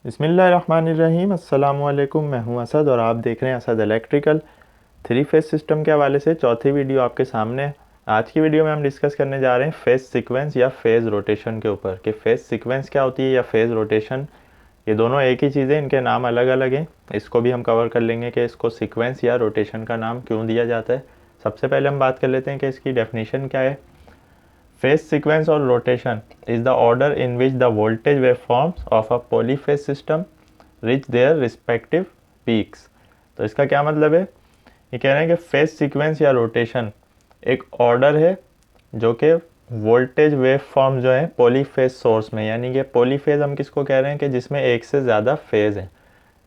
बिस्मिल्लाहिर्रहमानिर्रहीम। अस्सलामुअलैकुम। मैं हूं असद और आप देख रहे हैं Asad electrical. Three phase system के हवाले से चौथी वीडियो आपके सामने है। आज की वीडियो में हम डिस्कस करने जा रहे हैं फेज सीक्वेंस या फेज़ रोटेशन के ऊपर कि फेज सीक्वेंस क्या होती है या फेज़ रोटेशन। ये दोनों एक ही चीज़ें, इनके नाम अलग अलग हैं। इसको भी हम कवर कर लेंगे कि इसको सीक्वेंस या रोटेशन का नाम क्यों दिया जाता है। सबसे पहले हम बात कर लेते हैं कि इसकी डेफिनेशन क्या है। Phase sequence or rotation is the order in which the voltage waveforms of a polyphase system reach their respective peaks। तो इसका क्या मतलब है, ये कह रहे हैं कि फेज सीक्वेंस या रोटेशन एक ऑर्डर है जो कि वोल्टेज वेव फॉर्म जो है पॉलीफेज सोर्स में, यानी कि पॉलीफेज हम किसको कह रहे हैं कि जिसमें एक से ज़्यादा फेज़ है।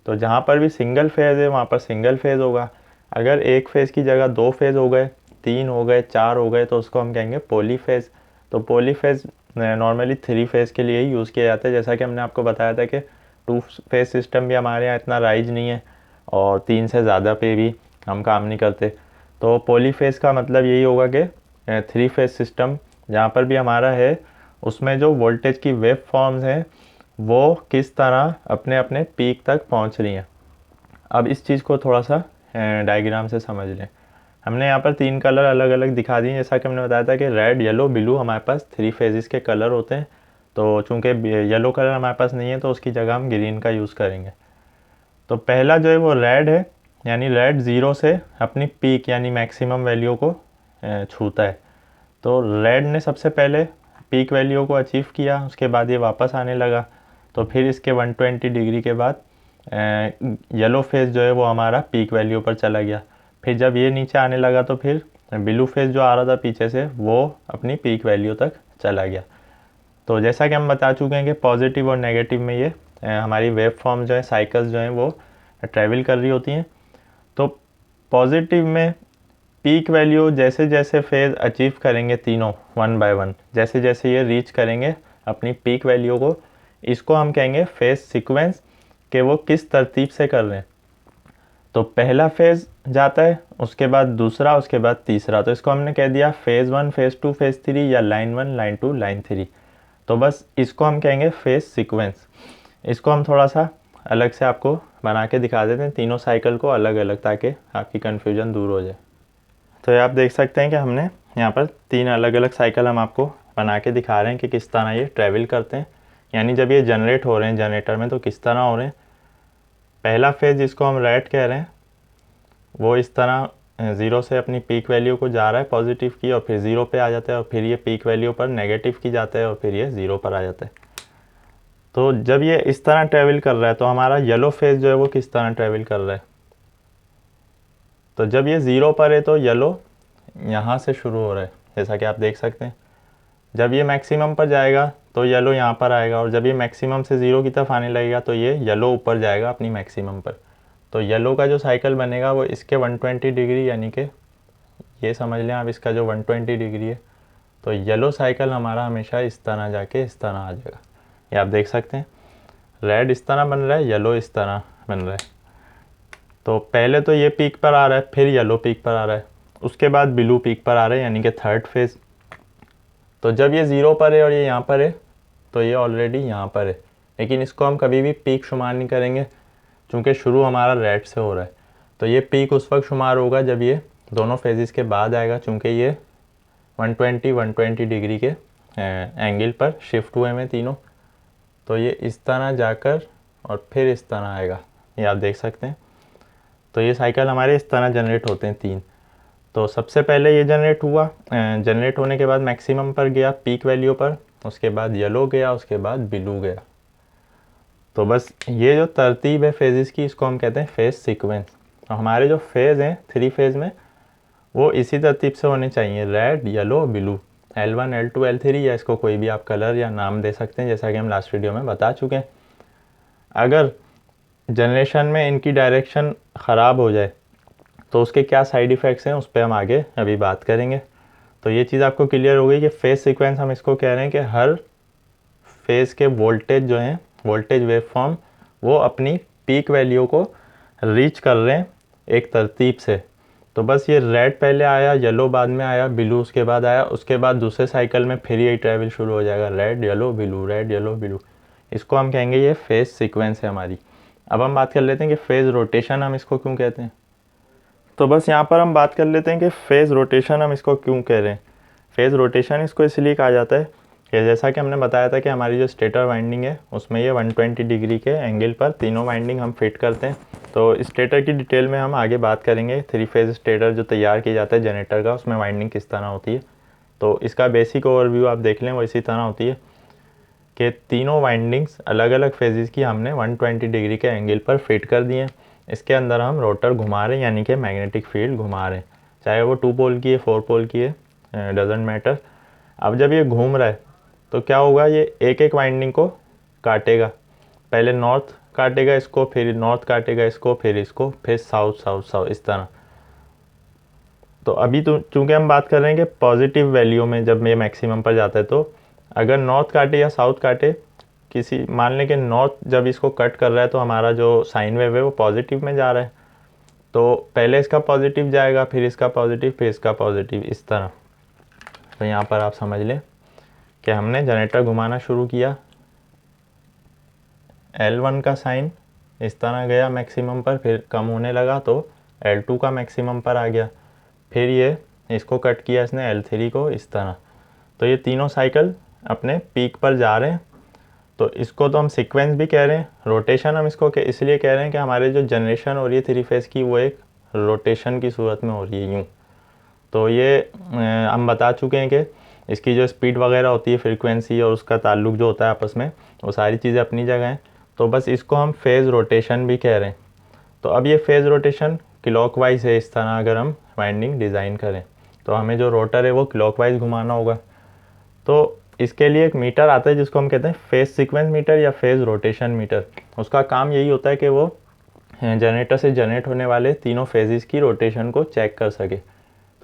तो जहाँ पर भी सिंगल फेज़ है वहाँ पर सिंगल फेज़ होगा। अगर एक फेज़ की जगह दो फेज़ हो गए, तीन हो गए, चार हो गए तो उसको हम कहेंगे पॉलीफेज। तो पॉलीफेज नॉर्मली थ्री फेज़ के लिए ही यूज़ किया जाता है। जैसा कि हमने आपको बताया था कि टू फेज़ सिस्टम भी हमारे यहाँ इतना राइज नहीं है और तीन से ज़्यादा पे भी हम काम नहीं करते। तो पॉलीफेज का मतलब यही होगा कि थ्री फेज़ सिस्टम जहाँ पर भी हमारा है उसमें जो वोल्टेज की वेव फॉर्म्स हैं वो किस तरह अपने अपने पीक तक पहुँच रही हैं। अब इस चीज़ को थोड़ा सा डायग्राम से समझ लें। हमने यहाँ पर तीन कलर अलग अलग दिखा दिए, जैसा कि हमने बताया था कि रेड, येलो, ब्लू हमारे पास थ्री फेजेस के कलर होते हैं। तो चूँकि येलो कलर हमारे पास नहीं है तो उसकी जगह हम ग्रीन का यूज़ करेंगे। तो पहला जो है वो रेड है, यानी रेड ज़ीरो से अपनी पीक यानी मैक्सिमम वैल्यू को छूता है। तो रेड ने सबसे पहले पीक वैल्यू को अचीव किया, उसके बाद ये वापस आने लगा। तो फिर इसके 120 डिग्री के बाद येलो फेज़ जो है वो हमारा पीक वैल्यू पर चला गया। फिर जब ये नीचे आने लगा तो फिर ब्लू फेज़ जो आ रहा था पीछे से वो अपनी पीक वैल्यू तक चला गया। तो जैसा कि हम बता चुके हैं कि पॉजिटिव और नेगेटिव में ये हमारी वेव फॉर्म जो है साइकिल्स जो हैं वो ट्रैवल कर रही होती हैं। तो पॉजिटिव में पीक वैल्यू जैसे जैसे फेज़ अचीव करेंगे तीनों वन बाय वन, जैसे जैसे ये रीच करेंगे अपनी पीक वैल्यू को, इसको हम कहेंगे फेज़ सीक्वेंस कि वो किस तरतीब से कर रहे हैं। तो पहला फेज़ जाता है, उसके बाद दूसरा, उसके बाद तीसरा। तो इसको हमने कह दिया phase one, phase two, phase three या line one, line two, line three. तो बस इसको हम कहेंगे फेज़ सीक्वेंस। इसको हम थोड़ा सा अलग से आपको बना के दिखा देते हैं, तीनों साइकिल को अलग अलग, ताकि आपकी कन्फ्यूजन दूर हो जाए। तो ये आप देख सकते हैं कि हमने यहाँ पर तीन अलग अलग साइकिल हम आपको बना के दिखा रहे हैं कि किस तरह ये ट्रैवल करते हैं, यानी जब ये जनरेट हो रहे हैं जनरेटर में तो किस तरह हो रहे हैं। पहला फेज़ जिसको हम रेड कह रहे हैं वो इस तरह ज़ीरो से अपनी पीक वैल्यू को जा रहा है पॉजिटिव की, और फिर ज़ीरो पे आ जाता है, और फिर ये पीक वैल्यू पर नेगेटिव की जाता है, और फिर ये ज़ीरो पर आ जाता है। तो जब ये इस तरह ट्रैवल कर रहा है तो हमारा येलो फेज़ जो है वो किस तरह ट्रैवल कर रहा है। तो जब ये ज़ीरो पर है तो येलो यहाँ से शुरू हो रहा है, जैसा कि आप देख सकते हैं। जब ये मैक्सिमम पर जाएगा तो येलो यहाँ पर आएगा, और जब ये मैक्सिमम से ज़ीरो की तरफ आने लगेगा तो ये येलो ऊपर जाएगा अपनी मैक्सिमम पर। तो येलो का जो साइकिल बनेगा वो इसके 120 डिग्री, यानी कि ये समझ लें आप इसका जो 120 डिग्री है, तो येलो साइकिल हमारा हमेशा इस तरह जाके इस तरह आ जाएगा। ये आप देख सकते हैं, रेड इस तरह बन रहा है, येलो इस तरह बन रहा है। तो पहले तो ये पीक पर आ रहा है, फिर येलो पीक पर आ रहा है, उसके बाद ब्लू पीक पर आ रहा है, यानी कि थर्ड फेज़। तो जब ये ज़ीरो पर है और ये यहाँ पर है तो ये ऑलरेडी यहाँ पर है, लेकिन इसको हम कभी भी पीक शुमार नहीं करेंगे क्योंकि शुरू हमारा रेड से हो रहा है। तो ये पीक उस वक्त शुमार होगा जब ये दोनों फेजेस के बाद आएगा, चूँकि ये 120 डिग्री के एंगल पर शिफ्ट हुए हैं तीनों। तो ये इस तरह जाकर और फिर इस तरह आएगा, ये आप देख सकते हैं। तो ये साइकिल हमारे इस तरह जनरेट होते हैं तीन। तो सबसे पहले ये जनरेट हुआ, जनरेट होने के बाद मैक्सिमम पर गया पीक वैल्यू पर, उसके बाद येलो गया, उसके बाद ब्लू गया। तो बस ये जो तरतीब है फेजेस की इसको हम कहते हैं फेज़ सीक्वेंस। और हमारे जो फेज़ हैं थ्री फेज़ में वो इसी तरतीब से होने चाहिए, red, yellow, blue, L1, L2, L3, या इसको कोई भी आप कलर या नाम दे सकते हैं जैसा कि हम लास्ट वीडियो में बता चुके हैं। अगर जनरेशन में इनकी डायरेक्शन ख़राब हो जाए तो उसके क्या साइड इफ़ेक्ट्स हैं उस पर हम आगे अभी बात करेंगे। तो ये चीज़ आपको क्लियर हो गई कि फेज़ सीक्वेंस हम इसको कह रहे हैं कि हर फेज़ के वोल्टेज जो हैं, वोल्टेज वेवफॉर्म, वो अपनी पीक वैल्यू को रीच कर रहे हैं एक तरतीब से। तो बस ये रेड पहले आया, येलो बाद में आया, ब्लू उसके बाद आया, उसके बाद दूसरे साइकिल में फिर यही ट्रैवल शुरू हो जाएगा, red yellow blue, red yellow blue. इसको हम कहेंगे ये फेज सीक्वेंस है हमारी। अब हम बात कर लेते हैं कि फेज़ रोटेशन हम इसको क्यों कहते हैं। तो बस यहाँ पर हम बात कर लेते हैं कि फेज़ रोटेशन हम इसको क्यों कह रहे हैं। फेज़ रोटेशन इसको इसलिए कहा जाता है कि जैसा कि हमने बताया था कि हमारी जो स्टेटर वाइंडिंग है उसमें ये 120 डिग्री के एंगल पर तीनों वाइंडिंग हम फिट करते हैं। तो स्टेटर की डिटेल में हम आगे बात करेंगे। 3 फेज़ स्टेटर जो तैयार किया जाता है जनरेटर का, उसमें वाइंडिंग किस तरह होती है। तो इसका बेसिक ओवरव्यू आप देख लें, वो इसी तरह होती है कि तीनों वाइंडिंग्स अलग अलग फेजेस की हमने 120 डिग्री के एंगल पर फिट कर दिए हैं। इसके अंदर हम रोटर घुमा रहे हैं, यानी कि मैग्नेटिक फील्ड घुमा रहे हैं, चाहे वो 2 पोल की है 4 पोल की है, डजेंट मैटर। अब जब ये घूम रहा है तो क्या होगा, ये एक एक वाइंडिंग को काटेगा। पहले नॉर्थ काटेगा इसको, फिर नॉर्थ काटेगा इसको, फिर इसको, फिर साउथ साउथ साउथ, इस तरह। तो अभी तो चूँकि हम बात कर रहे हैं कि पॉजिटिव वैल्यू में जब ये मैक्सिमम पर जाता है, तो अगर नॉर्थ काटे या साउथ काटे, किसी मान लें कि नॉर्थ जब इसको कट कर रहा है तो हमारा जो साइन वेव है वो पॉजिटिव में जा रहा है, तो पहले इसका पॉजिटिव जाएगा, फिर इसका पॉजिटिव, फिर इसका पॉजिटिव, इस तरह। तो यहाँ पर आप समझ लें कि हमने जनरेटर घुमाना शुरू किया, L1 का साइन इस तरह गया मैक्सिमम पर, फिर कम होने लगा तो L2 का मैक्सिमम पर आ गया, फिर ये इसको कट किया इसने L3 को, इस तरह। तो ये तीनों साइकिल अपने पीक पर जा रहे हैं। तो इसको तो हम सीक्वेंस भी कह रहे हैं, रोटेशन हम इसको इसलिए कह रहे हैं कि हमारे जो जनरेशन हो रही है 3 फेज़ की, वो एक रोटेशन की सूरत में हो रही है यूँ। तो ये हम बता चुके हैं कि इसकी जो स्पीड वगैरह होती है, फ्रीक्वेंसी और उसका ताल्लुक जो होता है आपस में, वो सारी चीज़ें अपनी जगह हैं। तो बस इसको हम फेज़ रोटेशन भी कह रहे हैं। तो अब ये फेज़ रोटेशन क्लॉकवाइज है, इस तरह अगर हम वाइंडिंग डिज़ाइन करें तो हमें जो रोटर है वो क्लॉकवाइज घुमाना होगा। तो इसके लिए एक मीटर आता है जिसको हम कहते हैं फेज़ सीक्वेंस मीटर या फेज़ रोटेशन मीटर। उसका काम यही होता है कि वो जनरेटर से जनरेट होने वाले तीनों फेजेस की रोटेशन को चेक कर सके।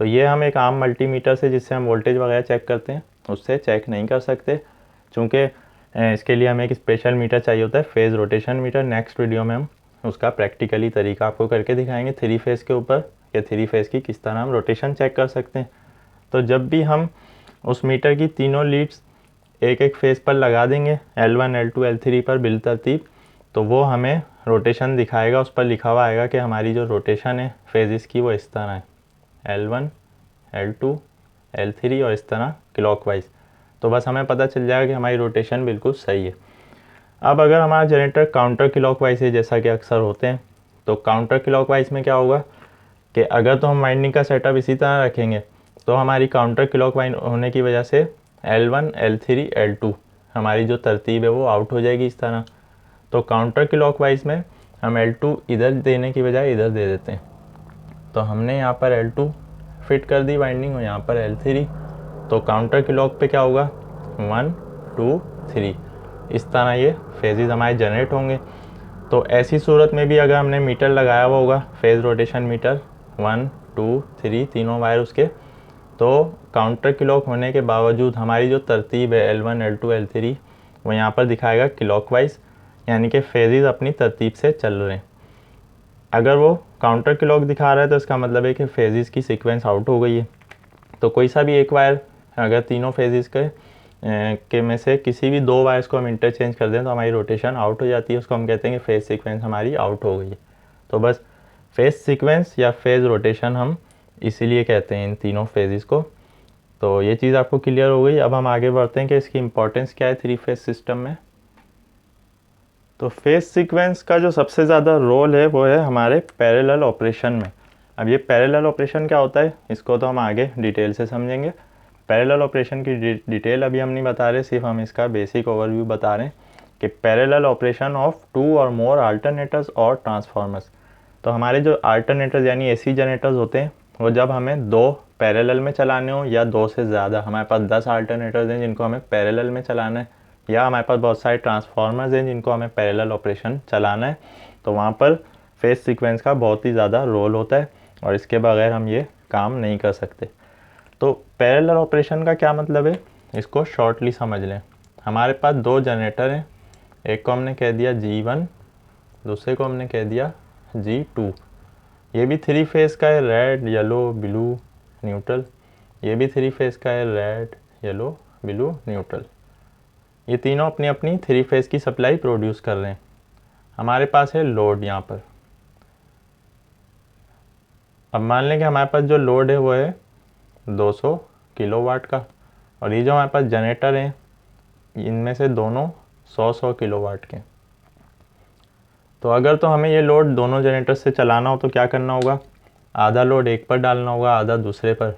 तो ये हम एक आम मल्टीमीटर से, जिससे हम वोल्टेज वगैरह चेक करते हैं, उससे चेक नहीं कर सकते, चूँकि इसके लिए हमें एक स्पेशल मीटर चाहिए होता है, phase rotation meter. Next video में हम उसका प्रैक्टिकली तरीका आपको करके दिखाएंगे 3 फेज़ के ऊपर, कि 3 फेज़ की किस तरह हम रोटेशन चेक कर सकते हैं। तो जब भी हम उस मीटर की तीनों लीड्स एक एक फेज़ पर लगा देंगे, L1, L2, L3 पर बिलतरतीब, तो वो हमें रोटेशन दिखाएगा। उस पर लिखा हुआ आएगा कि हमारी जो रोटेशन है फेजेस की वो इस तरह है, L1, L2, L3 और इस तरह क्लॉकवाइज। तो बस हमें पता चल जाएगा कि हमारी रोटेशन बिल्कुल सही है। अब अगर हमारा जनरेटर काउंटर क्लॉकवाइज है, जैसा कि अक्सर होते हैं, तो काउंटर क्लॉकवाइज में क्या होगा कि अगर तो हम वाइंडिंग का सेटअप इसी तरह रखेंगे तो हमारी काउंटर क्लॉकवाइज होने की वजह से L1, L3, L2 हमारी जो तरतीब है वो आउट हो जाएगी इस तरह। तो काउंटर क्लॉकवाइज में हम L2 इधर देने की बजाय इधर दे देते हैं। तो हमने यहाँ पर L2 फिट कर दी वाइंडिंग और यहाँ पर L3। तो काउंटर क्लॉक पे क्या होगा, 1, 2, 3, इस तरह ये फेजेस हमारे जनरेट होंगे। तो ऐसी सूरत में भी अगर हमने मीटर लगाया हुआ होगा, फेज़ रोटेशन मीटर, 1, 2, 3 तीनों वायर उसके, तो काउंटर क्लॉक होने के बावजूद हमारी जो तरतीब है L1, L2, L3 वो यहाँ पर दिखाएगा क्लॉकवाइज, यानी कि फेजेस अपनी तरतीब से चल रहे हैं। अगर वो काउंटर क्लॉक दिखा रहा है तो इसका मतलब है कि फेजेस की सीक्वेंस आउट हो गई है। तो कोई सा भी एक वायर अगर तीनों फेजेस के में से किसी भी 2 वायर्स को हम इंटरचेंज कर दें तो हमारी रोटेशन आउट हो जाती है, उसको हम कहते हैं कि फेज सीक्वेंस हमारी आउट हो गई है। तो बस फेज सीक्वेंस या फेज रोटेशन हम इसीलिए कहते हैं इन तीनों फेजेस को। तो ये चीज़ आपको क्लियर हो गई। अब हम आगे बढ़ते हैं कि इसकी इंपॉर्टेंस क्या है 3 फेज सिस्टम में। तो फेज सीक्वेंस का जो सबसे ज़्यादा रोल है वो है हमारे पैरेलल ऑपरेशन में। अब ये पैरेलल ऑपरेशन क्या होता है, इसको तो हम आगे डिटेल से समझेंगे। पैरेलल ऑपरेशन की डिटेल अभी हम नहीं बता रहे, सिर्फ हम इसका बेसिक ओवरव्यू बता रहे हैं कि पैरेलल ऑपरेशन ऑफ 2 और मोर अल्टरनेटर्स और ट्रांसफार्मर्स। तो हमारे जो अल्टरनेटर्स यानी एसी जनरेटर्स होते हैं, वो जब हमें 2 पैरेलल में चलाने हो या 2 से ज़्यादा, हमारे पास 10 अल्टरनेटर्स हैं जिनको हमें पैरेलल में चलाना है, या हमारे पास बहुत सारे ट्रांसफार्मर्स हैं जिनको हमें पैरेलल ऑपरेशन चलाना है, तो वहाँ पर फेज सीक्वेंस का बहुत ही ज़्यादा रोल होता है और इसके बगैर हम ये काम नहीं कर सकते। तो पैरेलल ऑपरेशन का क्या मतलब है, इसको शॉर्टली समझ लें। हमारे पास 2 जनरेटर हैं, एक को हमने कह दिया G1, दूसरे को हमने कह दिया G2। ये भी 3 फेज़ का है, रेड, येलो, ब्लू, न्यूट्रल। ये भी 3 फेज़ का है, रेड, येलो, ब्लू, न्यूट्रल। ये तीनों अपनी अपनी 3 फेज़ की सप्लाई प्रोड्यूस कर रहे हैं। हमारे पास है लोड यहाँ पर। अब मान लें कि हमारे पास जो लोड है वो है 200 किलोवाट का, और ये जो हमारे पास जनरेटर हैं इनमें से दोनों 100 किलोवाट के। तो अगर तो हमें ये लोड दोनों जनरेटर से चलाना हो तो क्या करना होगा, आधा लोड एक पर डालना होगा, आधा दूसरे पर।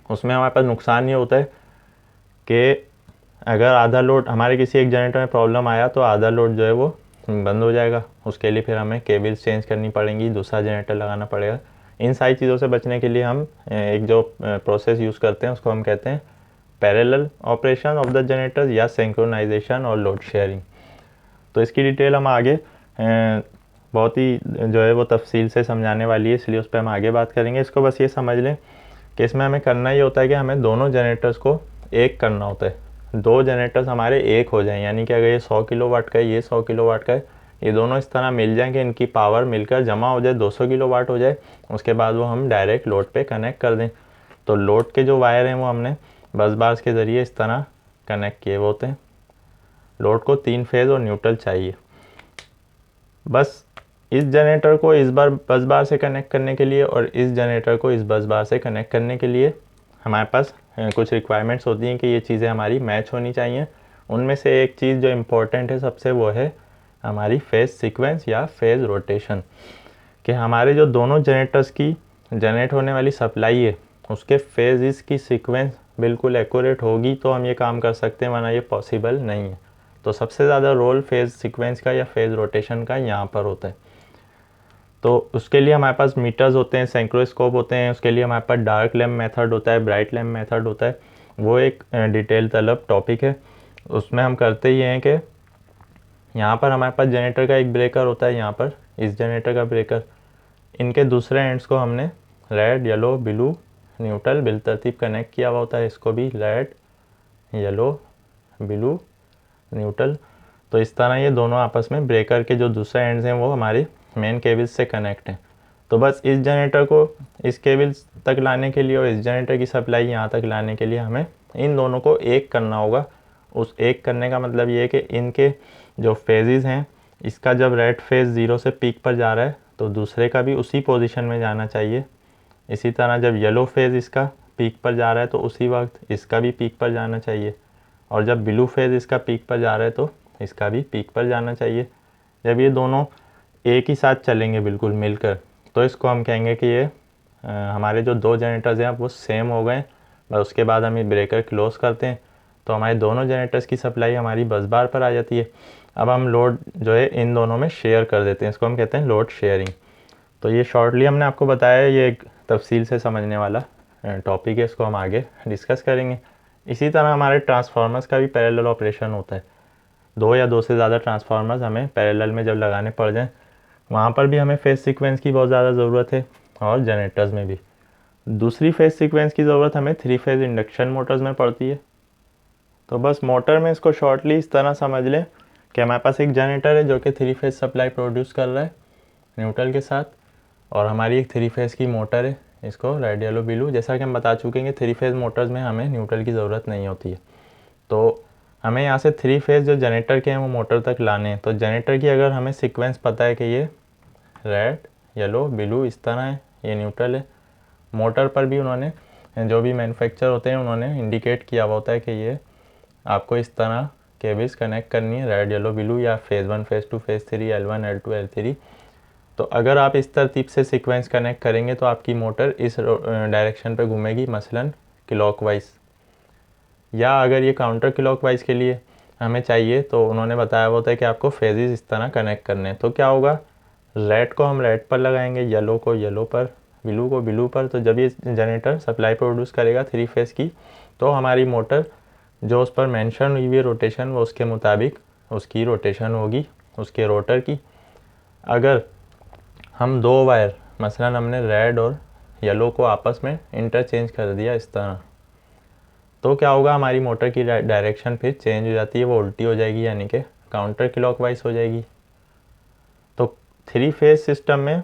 उसमें हमारे पास नुकसान ये होता है कि अगर आधा लोड हमारे किसी एक जनरेटर में प्रॉब्लम आया तो आधा लोड जो है वो बंद हो जाएगा। उसके लिए फिर हमें केबल्स चेंज करनी पड़ेंगी, दूसरा जनरेटर लगाना पड़ेगा। इन सारी चीज़ों से बचने के लिए हम एक जो प्रोसेस यूज़ करते हैं उसको हम कहते हैं parallel operation of the generators या सिंक्रोनाइजेशन और लोड शेयरिंग। तो इसकी डिटेल हम आगे बहुत ही जो है वो तफसील से समझाने वाली है, इसलिए उस पर हम आगे बात करेंगे। इसको बस ये समझ लें कि इसमें हमें करना ये होता है कि हमें दोनों जनरेटर्स को एक करना होता है। दो जनरेटर्स हमारे एक हो जाएं, यानी कि अगर ये 100 किलोवाट का है, ये 100 किलोवाट का है, ये दोनों इस तरह मिल जाएं कि इनकी पावर मिलकर जमा हो जाए, 200 किलोवाट हो जाए। उसके बाद वो हम डायरेक्ट लोड पे कनेक्ट कर दें। तो लोड के जो वायर हैं वो हमने बस बार्स के ज़रिए इस तरह कनेक्ट किए हुए होते हैं। लोड को 3 फेज़ और न्यूट्रल चाहिए। बस इस जनरेटर को इस बार बस बार से कनेक्ट करने के लिए और इस जनरेटर को इस बस बार से कनेक्ट करने के लिए हमारे पास कुछ रिक्वायरमेंट्स होती हैं कि ये चीज़ें हमारी मैच होनी चाहिए। उनमें से एक चीज़ जो इम्पोर्टेंट है सबसे, वो है हमारी फेज़ सीक्वेंस या फेज़ रोटेशन। कि हमारे जो दोनों जनरेटर्स की जनरेट होने वाली सप्लाई है उसके फेज़ की सीक्वेंस बिल्कुल एक्यूरेट होगी तो हम ये काम कर सकते हैं, वरना ये पॉसिबल नहीं है। तो सबसे ज़्यादा रोल फेज़ सीक्वेंस का या फेज़ रोटेशन का यहाँ पर होता है। तो उसके लिए हमारे पास मीटर्स होते हैं, सेंक्रोस्कोप होते हैं। उसके लिए हमारे पास डार्क लैम्प मेथड होता है, ब्राइट लैम्प मेथड होता है। वो एक डिटेल तलब टॉपिक है। उसमें हम करते ये हैं कि यहाँ पर हमारे पास जनरेटर का एक ब्रेकर होता है, यहाँ पर इस जनरेटर का ब्रेकर, इनके दूसरे एंड्स को हमने रेड, येलो, ब्लू, न्यूट्रल बिलतरतीब कनेक्ट किया हुआ होता है। इसको भी रेड, येलो, ब्लू, न्यूट्रल। तो इस तरह ये दोनों आपस में ब्रेकर के जो दूसरे एंड्स हैं वो हमारे मेन केबल्स से कनेक्ट हैं। तो बस इस जनरेटर को इस केबल्स तक लाने के लिए और इस जनरेटर की सप्लाई यहाँ तक लाने के लिए हमें इन दोनों को एक करना होगा। उस एक करने का मतलब ये है कि इनके जो फेजेस हैं, इसका जब रेड फेज़ 0 से पीक पर जा रहा है तो दूसरे का भी उसी पोजीशन में जाना चाहिए। इसी तरह जब येलो फेज़ इसका पीक पर जा रहा है तो उसी वक्त इसका भी पीक पर जाना चाहिए, और जब ब्लू फेज़ इसका पीक पर जा रहा है तो इसका भी पीक पर जाना चाहिए। जब ये दोनों एक ही साथ चलेंगे बिल्कुल मिलकर तो इसको हम कहेंगे कि ये हमारे जो दो जनरेटर्स हैं वो सेम हो गए। बस उसके बाद हम ये ब्रेकर क्लोज करते हैं तो हमारे दोनों जनरेटर्स की सप्लाई हमारी बस बार पर आ जाती है। अब हम लोड जो है इन दोनों में शेयर कर देते हैं, इसको हम कहते हैं लोड शेयरिंग। तो ये शॉर्टली हमने आपको बताया, ये एक तफसील से समझने वाला टॉपिक है, इसको हम आगे डिस्कस करेंगे। इसी तरह हमारे ट्रांसफार्मर्स का भी पैरेलल ऑपरेशन होता है। दो या दो से ज़्यादा ट्रांसफार्मर्स हमें पैरेलल में जब लगाने पड़ जाएँ वहाँ पर भी हमें फेज़ सीक्वेंस की बहुत ज़्यादा ज़रूरत है, और जनरेटर्स में भी। दूसरी फेज़ सीक्वेंस की ज़रूरत हमें 3 फेज़ इंडक्शन मोटर्स में पड़ती है। तो बस मोटर में इसको शॉर्टली इस तरह समझ लें कि हमारे पास एक जनरेटर है जो कि 3 फेज़ सप्लाई प्रोड्यूस कर रहा है न्यूट्रल के साथ, और हमारी एक 3 फेज़ की मोटर है, इसको रेड, येलो, ब्लू। जैसा कि हम बता चुके हैं कि 3 फेज़ मोटर्स में हमें न्यूट्रल की ज़रूरत नहीं होती है। तो हमें यहाँ से 3 फेज़ जो जनरेटर के हैं वो मोटर तक लाने हैं। तो जनरेटर की अगर हमें सीक्वेंस पता है कि ये रेड, येलो, ब्लू इस तरह है, ये न्यूट्रल है। मोटर पर भी उन्होंने, जो भी मैन्युफैक्चर होते हैं उन्होंने इंडिकेट किया हुआ होता है कि ये आपको इस तरह केबल्स कनेक्ट करनी है, रेड, येलो, ब्लू, या phase 1, phase 2, phase 3, L1, L2, L3। तो अगर आप इस तरतीब से सीक्वेंस कनेक्ट करेंगे तो आपकी मोटर इस डायरेक्शन पे घूमेगी, मसलन क्लॉकवाइज। या अगर ये काउंटर क्लॉकवाइज के लिए हमें चाहिए तो उन्होंने बताया हुआ होता है कि आपको फेजेस इस तरह कनेक्ट करने हैं। तो क्या होगा, रेड को हम रेड पर लगाएंगे, येलो को येलो पर, ब्लू को ब्लू पर। तो जब ये जनरेटर सप्लाई प्रोड्यूस करेगा 3 फेज़ की तो हमारी मोटर जो उस पर मेंशन हुई हुई रोटेशन वो उसके मुताबिक उसकी रोटेशन होगी, उसके रोटर की। अगर हम दो वायर, मसलन हमने रेड और येलो को आपस में इंटरचेंज कर दिया इस तरह, तो क्या होगा, हमारी मोटर की डायरेक्शन फिर चेंज हो जाती है, वो उल्टी हो जाएगी, यानी कि काउंटर क्लॉकवाइज हो जाएगी। तो 3 फेज़ सिस्टम में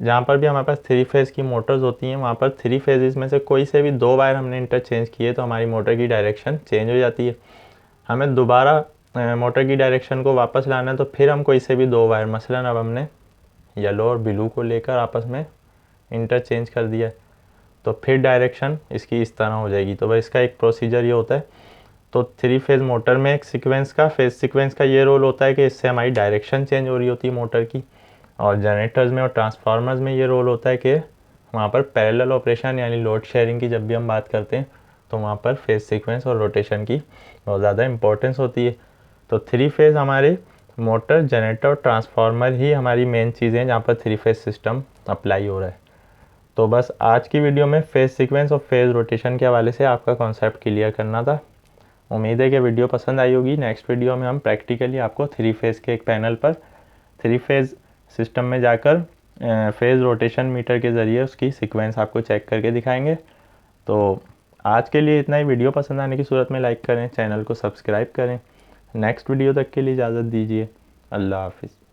जहाँ पर भी हमारे पास 3 फेज़ की मोटर्स होती हैं वहाँ पर 3 फेजेस में से कोई से भी दो वायर हमने इंटरचेंज किए तो हमारी मोटर की डायरेक्शन चेंज हो जाती है। हमें दोबारा मोटर की डायरेक्शन को वापस लाना है, तो फिर हम कोई से भी 2 वायर, मसलन अब हमने येलो और ब्लू को लेकर आपस में इंटरचेंज कर दिया, तो फिर डायरेक्शन इसकी इस तरह हो जाएगी। तो भाई इसका एक प्रोसीजर ये होता है। तो 3 फेज़ मोटर में एक फेज़ सीक्वेंस का ये रोल होता है कि इससे हमारी डायरेक्शन चेंज हो रही होती है मोटर की, और जनरेटर्स में और ट्रांसफार्मर्स में ये रोल होता है कि वहाँ पर पैरेलल ऑपरेशन यानी लोड शेयरिंग की जब भी हम बात करते हैं तो वहाँ पर फेज़ सीक्वेंस और रोटेशन की बहुत ज़्यादा इंपॉर्टेंस होती है। तो 3 फेज़ हमारे मोटर, जनरेटर और ट्रांसफार्मर ही हमारी मेन चीज़ें हैं जहाँ पर 3 फेज़ सिस्टम अप्लाई हो रहा है। तो बस आज की वीडियो में फेज़ सीक्वेंस और फेज़ रोटेशन के हवाले से आपका कॉन्सेप्ट क्लियर करना था। उम्मीद है कि वीडियो पसंद आई होगी। नेक्स्ट वीडियो में हम प्रैक्टिकली आपको 3 फेज़ के एक पैनल पर 3 फेज़ सिस्टम में जाकर फेज़ रोटेशन मीटर के ज़रिए उसकी सीक्वेंस आपको चेक करके दिखाएंगे। तो आज के लिए इतना ही। वीडियो पसंद आने की सूरत में लाइक करें, चैनल को सब्सक्राइब करें। नेक्स्ट वीडियो तक के लिए इजाज़त दीजिए। अल्लाह हाफिज़।